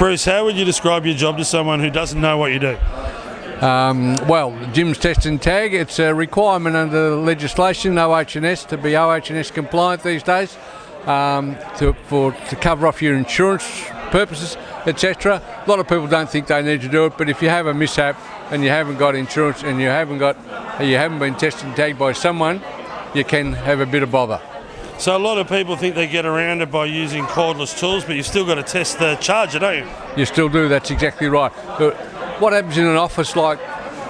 Bruce, how would you describe your job to someone who doesn't know what you do? Well, Jim's test and tag, it's a requirement under the legislation, OHS, to be OHS compliant these days, to cover off your insurance purposes, etc. A lot of people don't think they need to do it, but if you have a mishap and you haven't got insurance and you haven't been tested and tagged by someone, you can have a bit of bother. So a lot of people think they get around it by using cordless tools, but you've still got to test the charger, don't you? You still do, that's exactly right. But what happens in an office like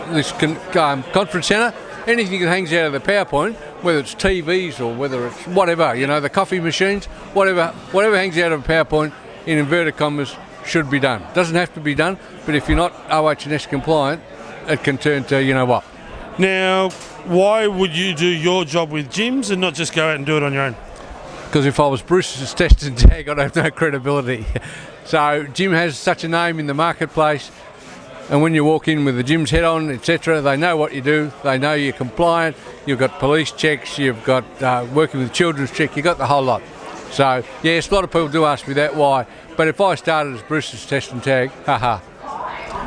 this conference centre, anything that hangs out of the PowerPoint, whether it's TVs or whether it's whatever, the coffee machines, whatever hangs out of a PowerPoint, in inverted commas, should be done. Doesn't have to be done, but if you're not OHS compliant, it can turn to what. Now, why would you do your job with gyms and not just go out and do it on your own? Because if I was Bruce's test and tag, I'd have no credibility. So Jim has such a name in the marketplace, and when you walk in with the gym's head on, etc., they know what you do, they know you're compliant, you've got police checks, you've got working with children's check, you've got the whole lot. So yes, a lot of people do ask me that, why, but if I started as Bruce's test and tag, haha.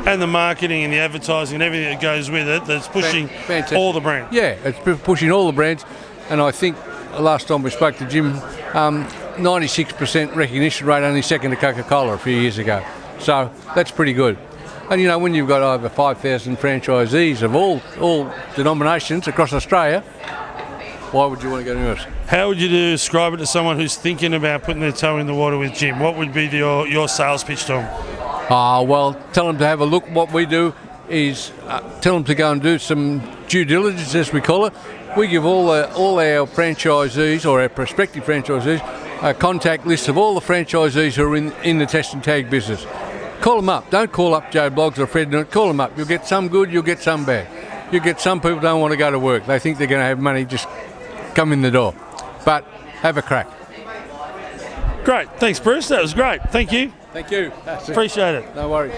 And the marketing and the advertising and everything that goes with it, that's pushing all the brands. Yeah, it's pushing all the brands, and I think last time we spoke to Jim, 96% recognition rate, only second to Coca-Cola a few years ago. So that's pretty good. And when you've got over 5,000 franchisees of all denominations across Australia, why would you want to go anywhere else? How would you describe it to someone who's thinking about putting their toe in the water with Jim? What would be your sales pitch to them? Well, tell them to have a look. What we do is tell them to go and do some due diligence, as we call it. We give all our franchisees, or our prospective franchisees, a contact list of all the franchisees who are in the test and tag business. Call them up. Don't call up Joe Bloggs or Fred. Call them up. You'll get some good, you'll get some bad. You'll get some people don't want to go to work. They think they're going to have money just come in the door. But have a crack. Great. Thanks, Bruce. That was great. Thank you. Thank you. Appreciate it. No worries.